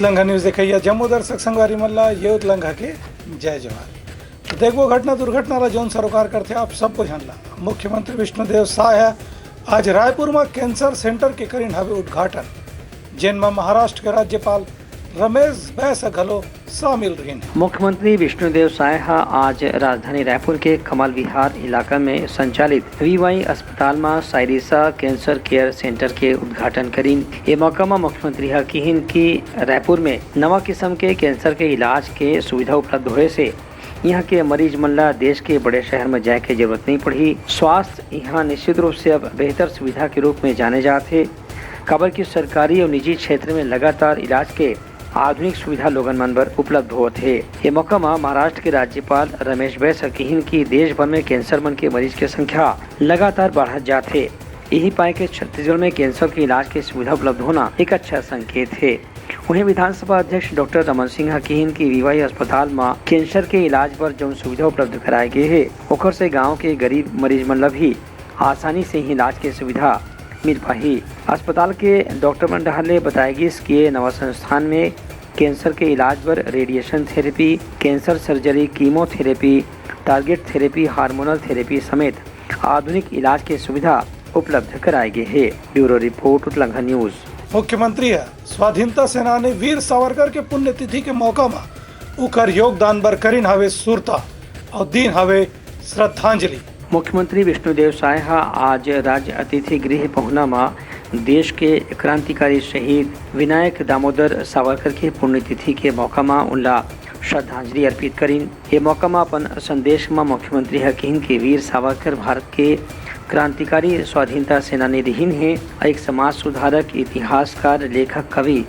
उत्लंघा news देखिए जम्मू दर्शक संगवारी मल्ला ये उत्लंघा के जय जवान। देखो घटना दुर्घटना जौन सरोकार करते आप सबको जानला। मुख्यमंत्री विष्णुदेव साय आज रायपुर में कैंसर सेंटर के करीन हवे उद्घाटन, जिनमें महाराष्ट्र के राज्यपाल रमेश बैस घलो शामिल रही। मुख्यमंत्री विष्णुदेव साय आज राजधानी रायपुर के कमल विहार इलाका में संचालित वीवाई अस्पताल में साइरिसा कैंसर केयर सेंटर के उद्घाटन करीन। ये मौका में मुख्यमंत्री कहिन कि रायपुर में नवा किस्म के कैंसर के इलाज के सुविधा उपलब्ध होने से यहाँ के मरीज मल्ला देश के बड़े शहर में जाए की जरूरत नहीं पड़ी। स्वास्थ्य यहाँ निश्चित रूप से अब बेहतर सुविधा के रूप में जाने जाते। खबर की सरकारी और निजी क्षेत्र में लगातार इलाज के आधुनिक सुविधा लोगन मन पर उपलब्ध हो थे। ये मौका में महाराष्ट्र के राज्यपाल रमेश बैस कहिन की देश भर में कैंसर मन के मरीज की संख्या लगातार बढ़त जाते। यही पाए के छत्तीसगढ़ में कैंसर के इलाज की सुविधा उपलब्ध होना एक अच्छा संकेत है। उन्हें विधानसभा अध्यक्ष डॉक्टर रमन सिंह कहिन की वीवाई अस्पताल में कैंसर के इलाज पर जो सुविधा उपलब्ध कराए गए है ओकर से गाँव के गरीब मरीज मन भी आसानी से ही इलाज की सुविधा मिल पाही। अस्पताल के डॉक्टर मंडहाले बताएगी कि नवा संस्थान में कैंसर के इलाज पर radiation therapy, cancer surgery, chemotherapy, target therapy, hormonal therapy समेत आधुनिक इलाज की सुविधा उपलब्ध कराई गई है। Bureau report Utlangha news. मुख्यमंत्री स्वाधीनता सेनानी वीर सावरकर के पुण्यतिथि के मौका में उकर योगदान बर करीन हवे सुरता और दीन हवे श्रद्धांजलि। मुख्यमंत्री विष्णुदेव साय आज राज्य अतिथि गृह पहुना में देश के क्रांतिकारी शहीद विनायक दामोदर सावरकर की पुण्यतिथि के मौका में उनला श्रद्धांजलि अर्पित करीन। ये मौका में अपन संदेश में मुख्यमंत्री कहिन के वीर सावरकर भारत के क्रांतिकारी स्वाधीनता सेनानी रहीन है। एक समाज सुधारक, इतिहासकार, लेखक, कवि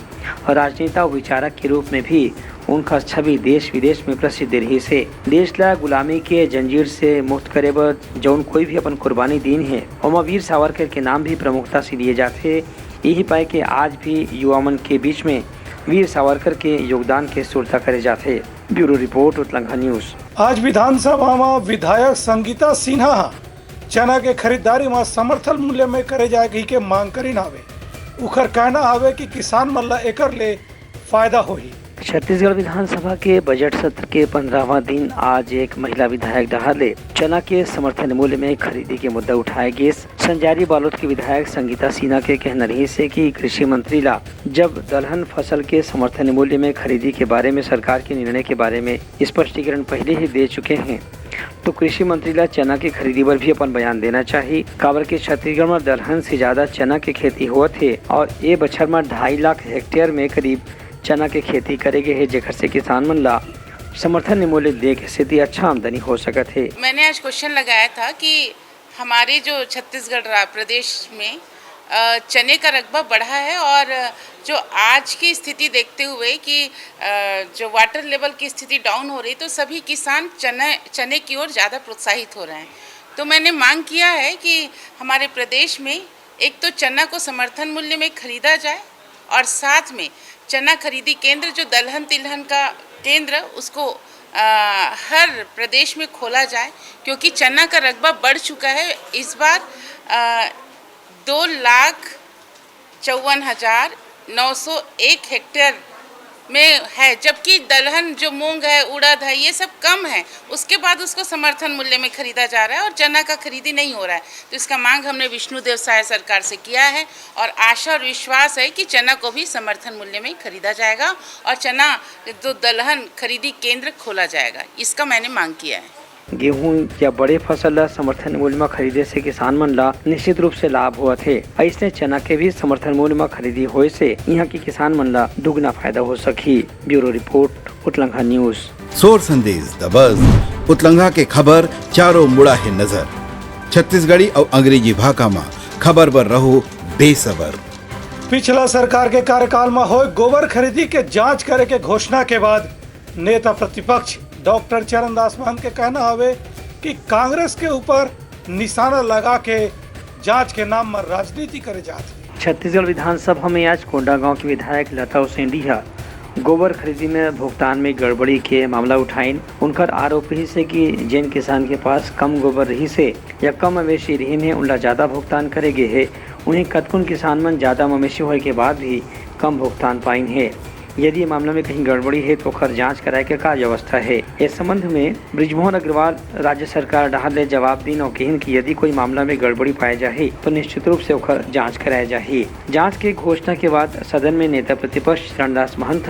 और राजनेता और विचारक के रूप में भी उनका छवि देश विदेश में प्रसिद्ध रही से। देश ला गुलामी के जंजीर से मुक्त करे बर जौन कोई भी अपन कुर्बानी दीन है और वीर सावरकर के नाम भी प्रमुखता से लिए जाते। यही पाए के आज भी युवा मन के बीच में वीर सावरकर के योगदान के सुरता करे जाते। Bureau report Utlangha news. आज विधानसभा में विधायक संगीता सिन्हा चना के खरीदारी में समर्थन मूल्य में करे जाए के मांग करी नावे। उखर कहना हवे कि किसान मल्ला एकर ले फायदा होही। छत्तीसगढ़ विधानसभा के बजट सत्र के 15वां दिन आज एक महिला विधायक डहाले चना के समर्थन मूल्य में खरीदी के मुद्दा उठाए गए। संजारी बालोद के विधायक संगीता सिन्हा के कहना रही से कि कृषि मंत्री ला जब दलहन फसल के समर्थन मूल्य में खरीदी के बारे में सरकार के निर्णय के बारे में स्पष्टीकरण पहले ही दे चुके हैं तो कृषि मंत्री ला चना की खरीदी पर भी अपन बयान देना चाहिए। काबर के छत्तीसगढ़ में दलहन से ज्यादा चना की खेती हुआ थे और ये बछर में 2.5 लाख हेक्टेयर में करीब चना के खेती करेगे है, जेकर से किसान मन ला समर्थन मूल्य दे के स्थिति अच्छा आमदनी हो सकत है। मैंने आज क्वेश्चन लगाया था कि हमारे जो छत्तीसगढ़ प्रदेश में चने का रकबा बढ़ा है और जो आज की स्थिति देखते हुए कि जो वाटर लेवल की स्थिति डाउन हो रही तो सभी किसान चने की ओर ज़्यादा प्रोत्साहित हो रहे हैं। तो मैंने मांग किया है कि हमारे प्रदेश में एक तो चना को समर्थन मूल्य में खरीदा जाए और साथ में चना खरीदी केंद्र जो दलहन तिलहन का केंद्र उसको हर प्रदेश में खोला जाए, क्योंकि चना का रकबा बढ़ चुका है। इस बार 2,54,901 हेक्टेयर में है, जबकि दलहन जो मूंग है, उड़द है, ये सब कम है। उसके बाद उसको समर्थन मूल्य में खरीदा जा रहा है और चना का खरीदी नहीं हो रहा है। तो इसका मांग हमने विष्णुदेव साय सरकार से किया है और आशा और विश्वास है कि चना को भी समर्थन मूल्य में खरीदा जाएगा और चना जो दलहन खरीदी केंद्र खोला जाएगा, इसका मैंने मांग किया है। गेहूं या बड़े फसल ला समर्थन मूल्य में खरीदे से किसान मन ला निश्चित रूप से लाभ हुआ थे। ऐसे चना के भी समर्थन मूल्य में खरीदी होए से यहाँ के किसान मन ला दुगना फायदा हो सकी। Bureau report Utlangha news. सोर संदेश द बज़ उत्लंघा के खबर चारों मुड़ा है नजर। छत्तीसगढ़ी और अंग्रेजी भाषा में खबर पर रहो बेसबर। पिछला सरकार के कार्यकाल में हो गोबर खरीदी के जांच करे के घोषणा के बाद नेता प्रतिपक्ष डॉक्टर चरणदास महंत के कहना हवे कि कांग्रेस के ऊपर निशाना लगा के जांच के नाम में राजनीति करे जाती। छत्तीसगढ़ विधानसभा में आज कोंडागांव की विधायक लता उसेंडी गोबर खरीदी में भुगतान में गड़बड़ी के मामला उठाइन। उनकर आरोप रही से कि जिन किसान के पास कम गोबर रही से या कम मवेशी रही है उनला ज्यादा भुगतान करेगे है, उन्हें कतकुन किसान मन ज्यादा मवेशी होए के बाद भी कम भुगतान पाइन है। यदि ये मामला में कहीं गड़बड़ी है तो ओकर जांच कराए के का व्यवस्था है। इस संबंध में ब्रिजमोहन अग्रवाल राज्य सरकार डहार ले जवाब दीन और कहिन कि यदि कोई मामला में गड़बड़ी पाए जाए तो निश्चित रूप से ओकर जांच कराया जाए। जांच के घोषणा के बाद सदन में नेता प्रतिपक्ष चरणदास महंत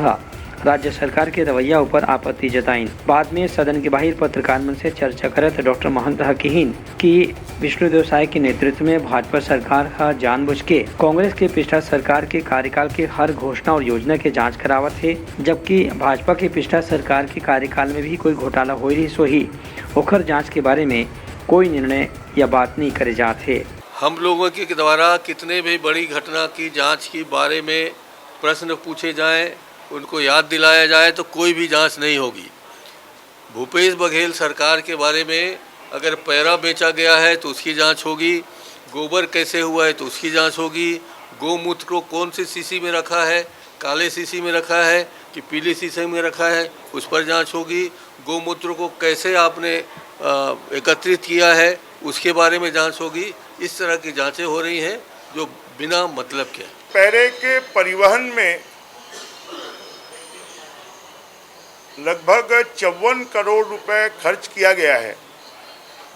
राज्य सरकार के रवैया ऊपर आपत्ति जताइन। बाद में सदन के बाहर पत्रकार मन से चर्चा करत डॉक्टर महंत कहिन कि विष्णुदेव साय के नेतृत्व में भाजपा सरकार जानबूझ के कांग्रेस के पिछला सरकार के कार्यकाल के हर घोषणा और योजना के जांच करावत है, जबकि भाजपा के पिछला सरकार के कार्यकाल में भी कोई घोटाला हो रही सो ही ओखर जांच के बारे में कोई निर्णय या बात नहीं करे जाते। हम लोगों के द्वारा कितने भी बड़ी घटना की जांच के बारे में प्रश्न पूछे जाएं, उनको याद दिलाया जाए तो कोई भी जांच नहीं होगी। भूपेश बघेल सरकार के बारे में अगर पैरा बेचा गया है तो उसकी जांच होगी, गोबर कैसे हुआ है तो उसकी जांच होगी, गोमूत्र को कौन सी शीशी में रखा है, काले शीशी में रखा है कि पीली शीशी में रखा है, उस पर जांच होगी, गोमूत्र को कैसे आपने एकत्रित किया है उसके बारे में जांच होगी। इस तरह की जांचें हो रही हैं जो बिना मतलब के। पैरे के परिवहन में लगभग 54 करोड़ रुपए खर्च किया गया है।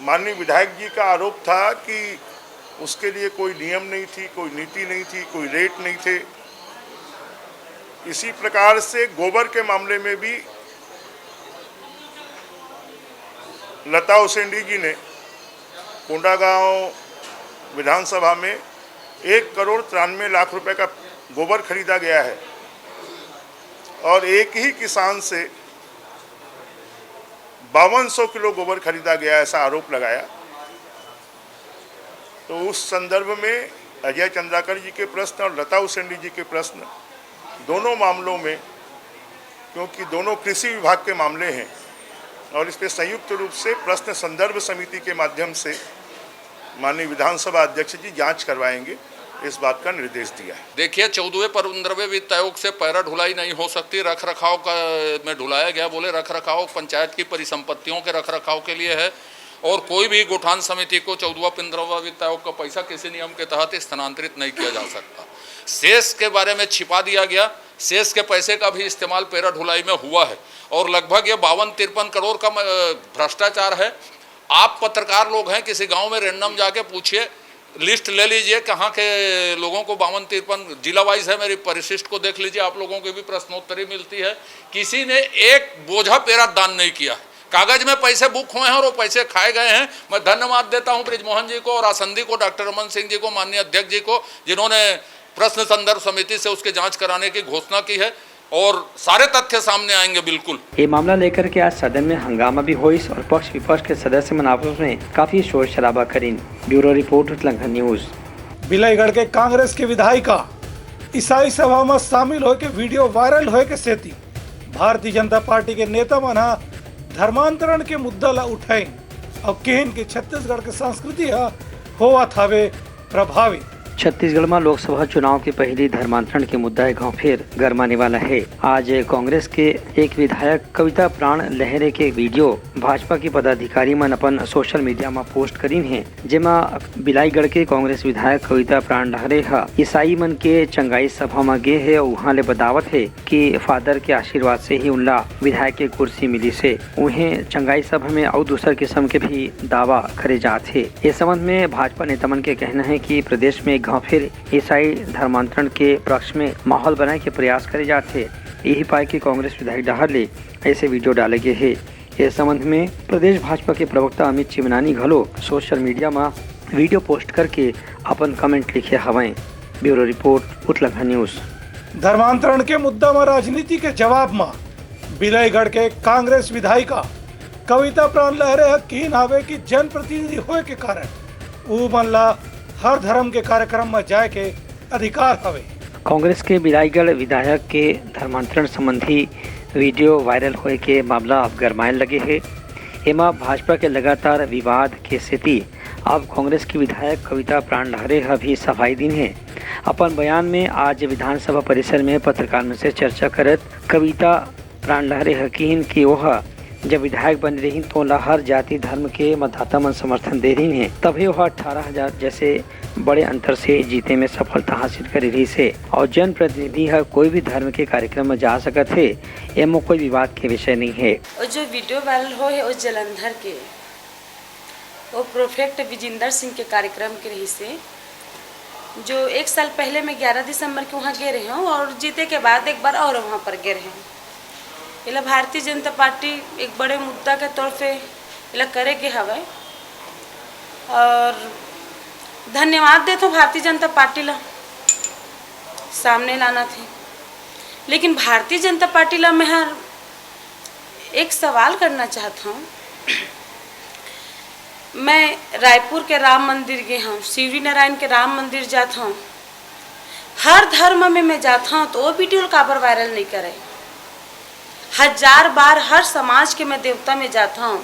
माननीय विधायक जी का आरोप था कि उसके लिए कोई नियम नहीं थी, कोई नीति नहीं थी, कोई रेट नहीं थे। इसी प्रकार से गोबर के मामले में भी लता उसेंडी जी ने कोंडागांव विधानसभा में 1,93,00,000 रुपए का गोबर खरीदा गया है और एक ही किसान से 5200 किलो गोबर खरीदा गया, ऐसा आरोप लगाया। तो उस संदर्भ में अजय चंद्राकर जी के प्रश्न और लता उसेंडी जी के प्रश्न, दोनों मामलों में, क्योंकि दोनों कृषि विभाग के मामले हैं और इस पर संयुक्त रूप से प्रश्न संदर्भ समिति के माध्यम से माननीय विधानसभा अध्यक्ष जी जांच करवाएंगे, इस बात का निर्देश दिया है। देखिए 14वें 15वें वित्त आयोग से पैरा ढुलाई नहीं हो सकती, रख रखाव का में ढुलाया गया। बोले रख रखाव पंचायत की परिसंपत्तियों के रख रखाव के लिए है और कोई भी गौठान समिति को 14वां 15वां वित्त आयोग का पैसा किसी नियम के तहत स्थानांतरित नहीं किया जा सकता। शेष के बारे में छिपा दिया गया, शेष के पैसे का भी इस्तेमाल पैरा ढुलाई में हुआ है और लगभग ये 52-53 करोड़ का भ्रष्टाचार है। आप पत्रकार लोग हैं, किसी गाँव में रैंडम जाके पूछिए, लिस्ट ले लीजिए कहाँ के लोगों को 52-53 जिला वाइज है, मेरी परिशिष्ट को देख लीजिए, आप लोगों की भी प्रश्नोत्तरी मिलती है। किसी ने एक बोझा पेरा दान नहीं किया है, कागज में पैसे बुक हुए हैं और वो पैसे खाए गए हैं। मैं धन्यवाद देता हूं ब्रिजमोहन जी को और आसंदी को, डॉक्टर रमन सिंह जी को, माननीय अध्यक्ष जी को, जिन्होंने प्रश्न संदर्भ समिति से उसके जांच कराने की घोषणा की है और सारे तथ्य सामने आएंगे। बिल्कुल ये मामला लेकर के आज सदन में हंगामा भी हुई और पक्ष विपक्ष के सदस्य मन आपस में काफी शोर शराबा करीन। Bureau report Utlanghan news. Bilaigarh के कांग्रेस के विधायिका ईसाई सभा में शामिल होकर वीडियो वायरल होए के सेती भारतीय जनता पार्टी के नेता मन धर्मांतरण के मुद्दा ला उठाई और कहन की छत्तीसगढ़ के संस्कृति होवा थावे प्रभावित। छत्तीसगढ़ में लोकसभा चुनाव के पहले धर्मांतरण के मुद्दा गांव फिर गरमाने वाला है। आज कांग्रेस के एक विधायक कविता प्राण लहरे के वीडियो भाजपा के पदाधिकारी मन अपन सोशल मीडिया में पोस्ट करीन है, जेमा बिलाईगढ़ के कांग्रेस विधायक कविता प्राण लहरे ईसाई मन के चंगाई सभा में गे है और वहाँ ले बतावत है कि फादर के आशीर्वाद से ही उनला विधायक के कुर्सी मिली से। उन्हें चंगाई सभा में और दूसर किस्म के भी दावा करे जाते। इस संबंध में भाजपा नेता मन के कहना है कि प्रदेश में गांव फिर ईसाई धर्मांतरण के पक्ष में माहौल बनाए के प्रयास करे जाते। यही पाए कि कांग्रेस विधायक डहार ले ऐसे वीडियो डाले गए है। इस संबंध में प्रदेश भाजपा के प्रवक्ता अमित चिमनानी घलो सोशल मीडिया में वीडियो पोस्ट करके अपन कमेंट लिखे हवाएं। Bureau report Utlanghan news. धर्मांतरण के मुद्दा में राजनीति के जवाब में बिलाईगढ़ के कांग्रेस विधायिका कविता प्राण लहरे कीन आवे की जनप्रतिनिधि होए के कारण ऊ मन ला हर धर्म के कार्यक्रम में जाए के अधिकार हवे। कांग्रेस के बिलाईगढ़ विधायक के धर्मांतरण संबंधी वीडियो वायरल होए के मामला अब गरमाए लगे है। एमा भाजपा के लगातार विवाद के स्थिति अब कांग्रेस की विधायक कविता प्राण लहरे भी सफाई दिन है। अपन बयान में आज विधानसभा परिसर में पत्रकार से चर्चा करत कविता प्राण लहरे हकीन की वह जब विधायक बन रही तो ला हर जाति धर्म के मतदाता मन समर्थन दे रही है, तभी वह 18,000 जैसे बड़े अंतर से जीते में सफलता हासिल कर रही से। और जन प्रतिनिधि है कोई भी धर्म के कार्यक्रम में जा सकत है, एमो कोई विवाद के विषय नहीं है। और जो वीडियो वायरल हो है उस जलंधर के वो प्रोफेक्ट विजेंद्र सिंह के कार्यक्रम के रही से, जो 1 साल पहले मैं 11 दिसंबर के वहाँ गए रहे हूँ और जीते के बाद एक बार और वहाँ पर गए रहे हूँ। इला भारतीय जनता पार्टी एक बड़े मुद्दा के तौर पे इला करेगे हवे और धन्यवाद देता हूँ भारतीय जनता पार्टी ला सामने लाना थी। लेकिन भारतीय जनता पार्टी ला मैं एक सवाल करना चाहता हूँ। मैं रायपुर के राम मंदिर गए हूँ, शिवरी नारायण के राम मंदिर जाता हूँ, हर धर्म में मैं जाता हूँ तो वो वीडियो काबर वायरल नहीं करे। 1000 बार हर समाज के मैं देवता में जाता हूँ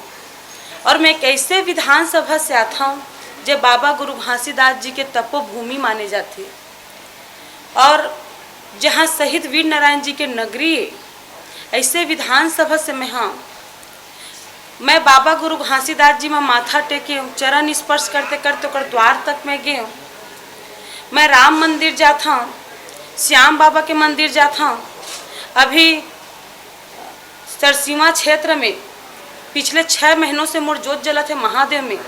और मैं कैसे विधानसभा से आता हूँ जो बाबा गुरु घासीदास जी के तपोभूमि माने जाते और जहाँ शहीद वीर नारायण जी के नगरी है, ऐसे विधानसभा से मैं बाबा गुरु घासीदास जी में माथा टेके हूँ, चरण स्पर्श करते करते ओकर द्वार तक मैं गए हूँ। मैं राम मंदिर जाता हूँ, श्याम बाबा के मंदिर जाता हूँ। अभी सरसीमा क्षेत्र में पिछले 6 महीनों से मोर जोत जला थे महादेव में,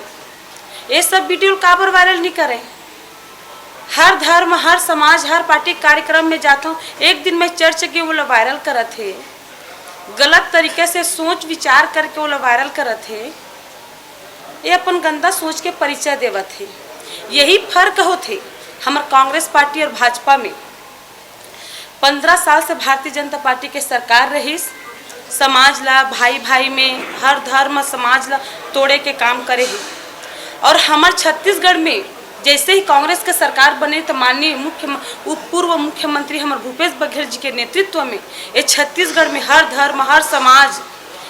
ये सब वीडियो काबर वायरल नहीं करें। हर धर्म हर समाज हर पार्टी कार्यक्रम में जाता हूँ। एक दिन मैं चर्च के वो वायरल करत थे, गलत तरीके से सोच विचार करके वो वायरल करत थे। ये अपन गंदा सोच के परिचय देवत थे। यही फर्क होते हमारे कांग्रेस पार्टी और भाजपा में। 15 साल से भारतीय जनता पार्टी के सरकार रही, समाज ला भाई भाई में हर धर्म समाज ला तोड़े के काम करे है। और हमारे छत्तीसगढ़ में जैसे ही कांग्रेस के सरकार बने तो माननीय पूर्व मुख्यमंत्री हमारे भूपेश बघेल जी के नेतृत्व में ये छत्तीसगढ़ में हर धर्म हर समाज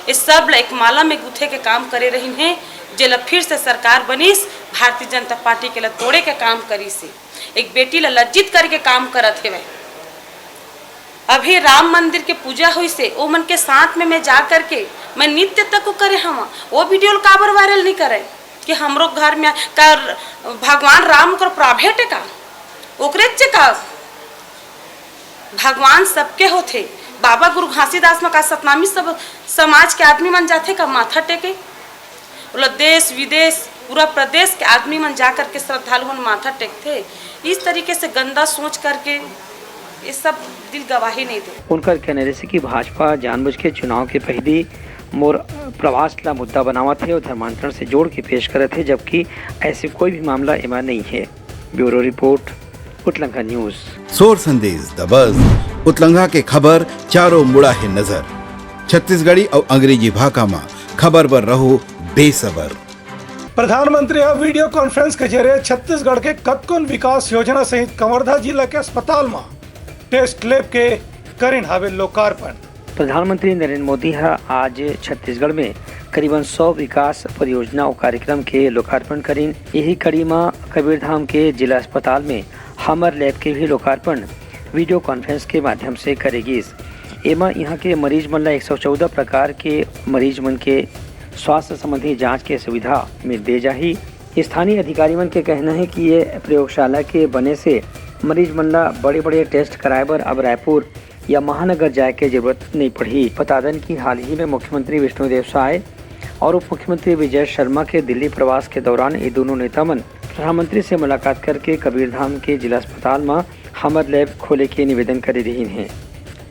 ये सब एक माला में गुथे के काम करे रही हैं। जेला फिर से सरकार बनीस भारतीय जनता पार्टी के ला तोड़े के काम करी से, एक बेटी ला लज्जित करके काम करत है। अभी राम मंदिर के पूजा हुई से वो मन के साथ में मैं जा करके मैं नित्य तक करे हम वो वीडियो काबर वायरल नहीं करे कि हमरो घर में का भगवान राम कर प्राइवेट का ओकरे का भगवान सबके होते। बाबा गुरु घासीदास में का सतनामी सब समाज के आदमी मन जाते का माथा टेके, बोला देश विदेश पूरा प्रदेश के आदमी मन जा करके श्रद्धालु मन माथा टेकते। इस तरीके से गंदा सोच करके ये सब दिल गवाही नहीं दे। उनका कहना है कि भाजपा जानबूझ के चुनाव के पहले मोर प्रवास ला मुद्दा बनावा थे और धर्मांतरण से जोड़ के पेश करे थे, जबकि ऐसे कोई भी मामला इमा नहीं है। Bureau report, Utlangha news. सोर संदेश द बज़ उतलंघा के खबर चारों मुड़ा है नजर। छत्तीसगढ़ी और अंग्रेजी भाषा में खबर पर रहो बेसबर। प्रधानमंत्री अब वीडियो कॉन्फ्रेंस के जरिए छत्तीसगढ़ के कतकुन विकास योजना सहित कवर्धा जिला के अस्पताल में टेस्ट लैब के करीन हावे लोकार्पण। प्रधानमंत्री नरेंद्र मोदी आज छत्तीसगढ़ में करीबन 100 विकास परियोजना और कार्यक्रम के लोकार्पण करीन। यही कड़ी में कबीरधाम के जिला अस्पताल में हमर लैब के भी लोकार्पण वीडियो कॉन्फ्रेंस के माध्यम से करेगी। एमा यहाँ के मरीज मन ला 114 प्रकार के मरीज मन के स्वास्थ्य संबंधी जांच के सुविधा मिल दे जाही। स्थानीय अधिकारी मन के कहना है कि ये प्रयोगशाला के बने से मरीज मन ला बड़े बड़े टेस्ट कराए बर अब रायपुर या महानगर जाए के जरूरत नहीं पड़ी। बता दें कि हाल ही में मुख्यमंत्री विष्णुदेव साय और उप मुख्यमंत्री विजय शर्मा के दिल्ली प्रवास के दौरान ये दोनों नेता मन प्रधानमंत्री से मुलाकात करके कबीरधाम के जिला अस्पताल में हमर लैब खोले के निवेदन कर रही हैं।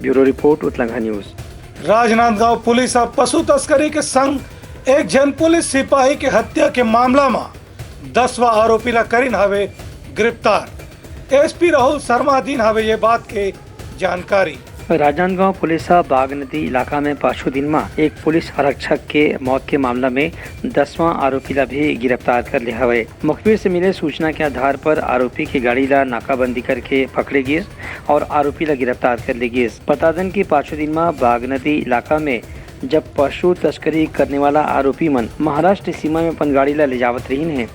Bureau report, Utlangha news. Rajnandgaon police अब पशु तस्करी के संग एक जन पुलिस सिपाही के हत्या के मामला में 10वां आरोपी ला करीन हवे गिरफ्तार। एसपी राहुल शर्मा दिन हवे ये बात के जानकारी। राजनांदगांव पुलिस बाग नदी इलाका में पांचों दिन में एक पुलिस आरक्षक के मौत के मामला में 10वां आरोपी ला भी गिरफ्तार कर लिया हुए। मुखबिर से मिले सूचना के आधार पर आरोपी की गाड़ी ला नाकाबंदी करके पकड़े गए और आरोपी ला गिरफ्तार कर ली गई। बता दें कि पांचों दिन में बाग नदी इलाका में जब पशु तस्करी करने वाला आरोपी मन महाराष्ट्र सीमा में अपन गाड़ी ला ले जावत रही है,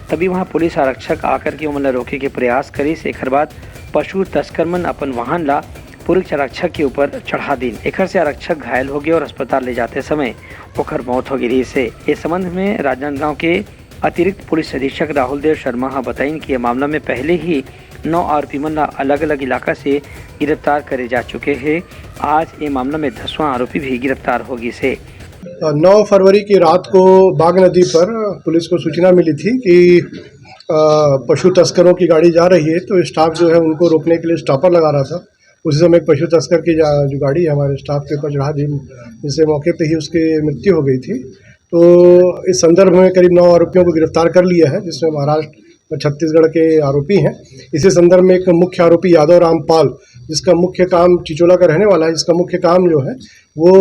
तभी वहाँ पुलिस आरक्षक आकर के उमन ला रोके के प्रयास करी। एक बाद पशु तस्कर मन अपन वाहन ला पुलिस आरक्षक के ऊपर चढ़ा दिन। एकर से आरक्षक घायल हो गए और अस्पताल ले जाते समय ओकर मौत हो गई। से इस संबंध में राजनांदगांव के अतिरिक्त पुलिस अधीक्षक राहुल देव शर्मा बताइन कि मामला में पहले ही 9 आरोपी मन अलग अलग इलाका से गिरफ्तार करे जा चुके हैं। आज ये मामला में 10वां आरोपी भी गिरफ्तार होगी। से 9 फरवरी की रात को बाग नदी पर पुलिस को सूचना मिली थी कि पशु तस्करों की गाड़ी जा रही है, तो स्टाफ जो है उनको रोकने के लिए स्टॉपर लगा रहा था। उसी समय एक पशु तस्कर की जो गाड़ी है हमारे स्टाफ के ऊपर चढ़ा दी, जिससे मौके पे ही उसकी मृत्यु हो गई थी। तो इस संदर्भ में करीब 9 आरोपियों को गिरफ्तार कर लिया है, जिसमें महाराष्ट्र और छत्तीसगढ़ के आरोपी हैं। इसी संदर्भ में एक मुख्य आरोपी यादव राम पाल, जिसका मुख्य काम चिचोला का रहने वाला है, जिसका मुख्य काम जो है वो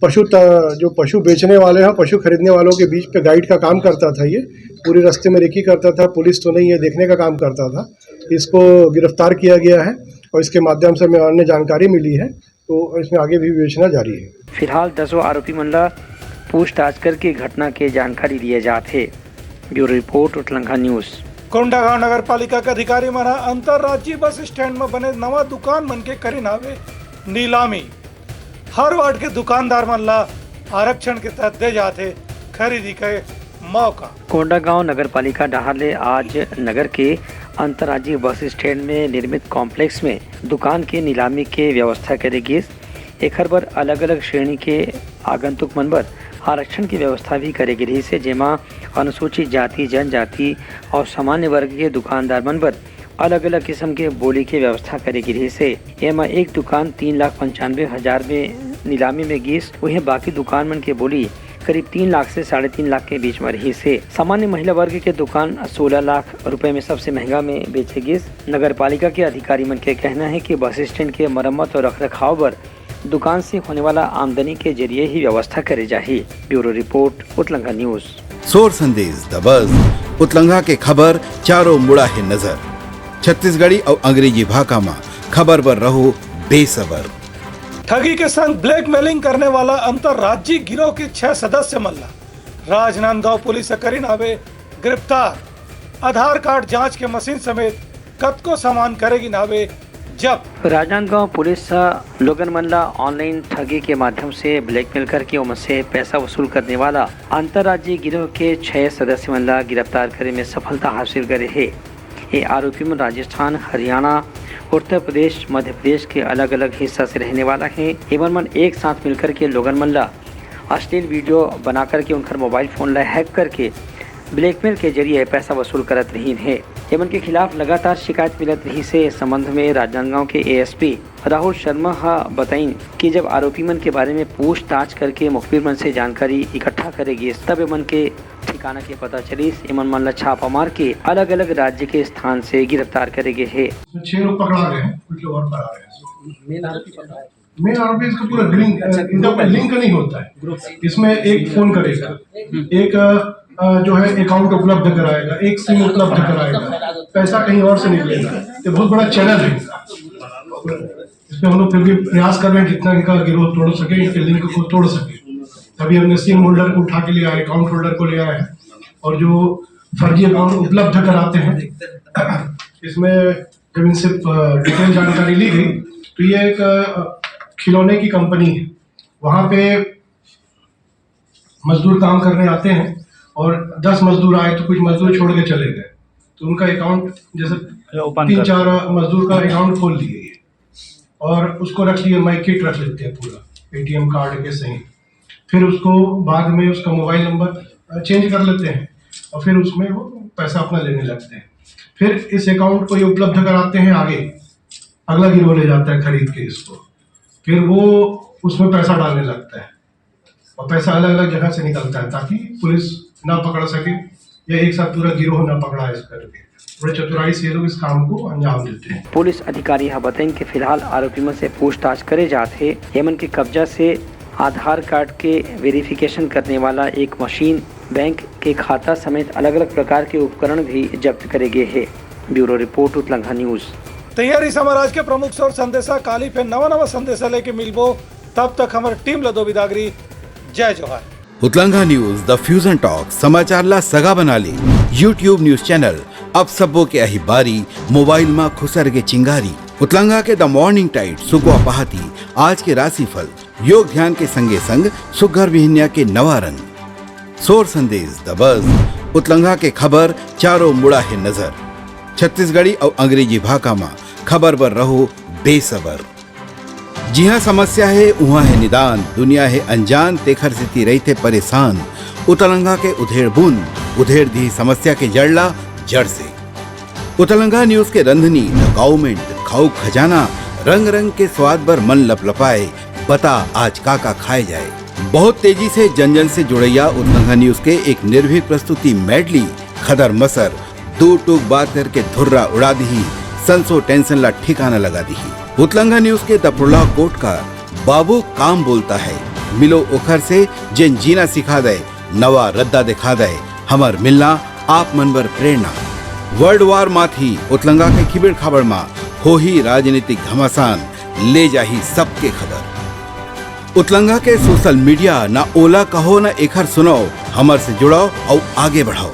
जो पशु बेचने वाले हैं, पशु खरीदने वालों के बीच पे गाइड का काम करता था। ये पूरे रास्ते में रेकी करता था, पुलिस तो नहीं है देखने का काम करता था। इसको गिरफ्तार किया गया है और इसके माध्यम से हमें अन्य जानकारी मिली है, तो इसमें आगे भी विवेचना जारी है। फिलहाल 10 आरोपी मंडला पूछताछ करके घटना के जानकारी लिए जाते। Bureau report Utlangha news. Kondagaon नगर पालिका के अधिकारी मना अंतरराज्यीय बस स्टैंड में बने नवा दुकान मन के करी नावे नीलामी। हर वार्ड के दुकानदार मन ला आरक्षण के तहत दे जाते खरीदी के मौका। कोंडागांव नगर पालिका डहारले आज नगर के अंतर्राज्यीय बस स्टैंड में निर्मित कॉम्प्लेक्स में दुकान के नीलामी के व्यवस्था करेगी। एकर बर अलग अलग श्रेणी के आगंतुक मन बर आरक्षण की व्यवस्था भी करेगी रही से, जेमा अनुसूचित जाति, जनजाति और सामान्य वर्ग के दुकानदार मन बर अलग अलग किस्म के बोली की व्यवस्था करेगी रही से। एमा एक दुकान 3,95,000 में नीलामी में गिस, वहीं बाकी दुकान मन के बोली करीब 3 लाख से 3.5 लाख के बीच में रही से। सामान्य महिला वर्ग के दुकान 16 लाख रुपए में सबसे महंगा में बेचेगी। नगर पालिका के अधिकारी मन के कहना है कि बस स्टैंड के मरम्मत और रखरखाव पर दुकान से होने वाला आमदनी के जरिए ही व्यवस्था करे जाही। Bureau report Utlangha news. सोर संदेश द बज़ उतलंघा के खबर चारों मुड़ा है नजर। छत्तीसगढ़ी और अंग्रेजी भाषा में खबर पर रहो बेसबर। ठगी के संग ब्लैकमेलिंग करने वाला अंतरराज्यीय गिरोह के 6 सदस्य मल्ला राजनांदगांव पुलिस करी नावे गिरफ्तार। आधार कार्ड जांच के मशीन समेत कतको सामान करेगी नावे जब। राजनांदगांव पुलिस लोगन मल्ला ऑनलाइन ठगी के माध्यम से ब्लैकमेल करके उनसे पैसा वसूल करने वाला अंतरराज्यीय गिरोह के 6 सदस्य मल्ला गिरफ्तार करे में सफलता हासिल करे है। ये आरोपी में राजस्थान, हरियाणा, उत्तर प्रदेश, मध्य प्रदेश के अलग अलग हिस्सा से रहने वाला है। एवं मन एक साथ मिलकर के लोगन मल्ला अश्लील वीडियो बना करके उनका मोबाइल फोन ला हैक करके ब्लैकमेल के जरिए पैसा वसूल करत रही है। एमन के खिलाफ लगातार शिकायत मिलत रही से इस संबंध में राजनांदगांव के एएसपी राहुल शर्मा बताइन कि जब आरोपी मन के बारे में पूछताछ करके मुखबिर मन से जानकारी इकट्ठा करेगी, तब एमन के ठिकाना के पता चली। एमन मन ला छापा मार के अलग अलग राज्य के स्थान से गिरफ्तार करेगे है। 6 लोग पकड़ा गए हैं, कुछ लोग और फरार हैं। मेन आरोपी इसका पूरा लिंक नहीं होता है। इसमें एक फोन करेगा, एक जो है अकाउंट उपलब्ध कराएगा, एक सिम उपलब्ध कराएगा, पैसा कहीं और से निकलेगा। ये बहुत बड़ा चैनल है इसमें। हम लोग फिर भी प्रयास कर रहे हैं जितना इनका गिरोह तोड़ सके, इनके लिंक को तोड़ सके। अभी हमने सिम होल्डर को उठा के ले आए, अकाउंट होल्डर को ले आए हैं, और जो फर्जी अकाउंट उपलब्ध कराते हैं इसमें जब इनसे डिटेल जानकारी ली गई तो ये एक खिलौने की कंपनी है। वहाँ पे मजदूर काम करने आते हैं और 10 मजदूर आए तो कुछ मजदूर छोड़ के चले गए, तो उनका अकाउंट जैसे 3-4 मजदूर का अकाउंट खोल लिए और उसको रख लिए, माई किट रख लेते हैं पूरा एटीएम कार्ड के सही। फिर उसको बाद में उसका मोबाइल नंबर चेंज कर लेते हैं और फिर उसमें वो पैसा अपना लेने लगते हैं। फिर इस अकाउंट को ये उपलब्ध कराते हैं आगे, अगला गिरोह ले जाता है खरीद के इसको, फिर वो उसमें पैसा डालने लगता है और पैसा अलग अलग जगह से निकलता है ताकि पुलिस ना पकड़ सके या एक साथ पूरा गिरोह ना पकड़ा इस करके। बड़े चतुराई से लोग इस काम को अंजाम देते हैं। पुलिस अधिकारी यह बताएं कि फिलहाल आरोपी में से पूछताछ करे जाते। हेमन के कब्जा से आधार कार्ड के वेरिफिकेशन करने वाला एक मशीन, बैंक के खाता समेत अलग अलग प्रकार के उपकरण भी जब्त करे गए हैं। Bureau report Utlangha news. तैयारी समाज के प्रमुख सौर संदेशा काली पे नवा संदेशा लेके मिलबो। तब तक हमारे टीम लदो बिदागरी। जय जोहार। उतलंघा न्यूज द फ्यूजन टॉक समाचार ला सगा बना ली। यूट्यूब न्यूज चैनल अब सबो के अही बारी मोबाइल में खुसर के चिंगारी। उतलंगा के द मॉर्निंग टाइड सुगवा पहाती आज के राशिफल योग ध्यान के संगे संग सुघर विहिन्या के नवा रंग सोर संदेश द बज उतलंगा के खबर चारों मुड़ा है नजर छत्तीसगढ़ी और अंग्रेजी भाषा में खबर बर रहो बेसबर। जी हाँ, समस्या है वहाँ है निदान, दुनिया है अनजान तेखर स्थिति रहते परेशान। उतलंगा के उधेड़ बुन उधेड़ दी समस्या के जड़ला जड़ से। उतलंगा न्यूज के रंधनी द गवर्नमेंट खाऊ खजाना रंग रंग के स्वाद पर मन लपलपाए बता आज का खाए जाए। बहुत तेजी से जन जन से जुड़ैया उतलंगा न्यूज के एक निर्भीक प्रस्तुति मेडली खदर मसर दो टूक बात करके धुर्रा उड़ा दी संसो टेंशन ला ठिकाना लगा दी। उतलंगा न्यूज के दपुरला कोट का बाबू काम बोलता है मिलो ओखर से जिन जीना सिखा दे नवा रद्दा दिखा दे हमर मिलना आप मनबर प्रेरणा। वर्ल्ड वार माथी उतलंगा के खिबड़ खबर मा हो ही राजनीतिक घमासान ले जाही सबके खबर। उतलंगा के सोशल मीडिया ना ओला कहो ना एखर सुनाओ हमर से जुड़ाओ और आगे बढ़ाओ।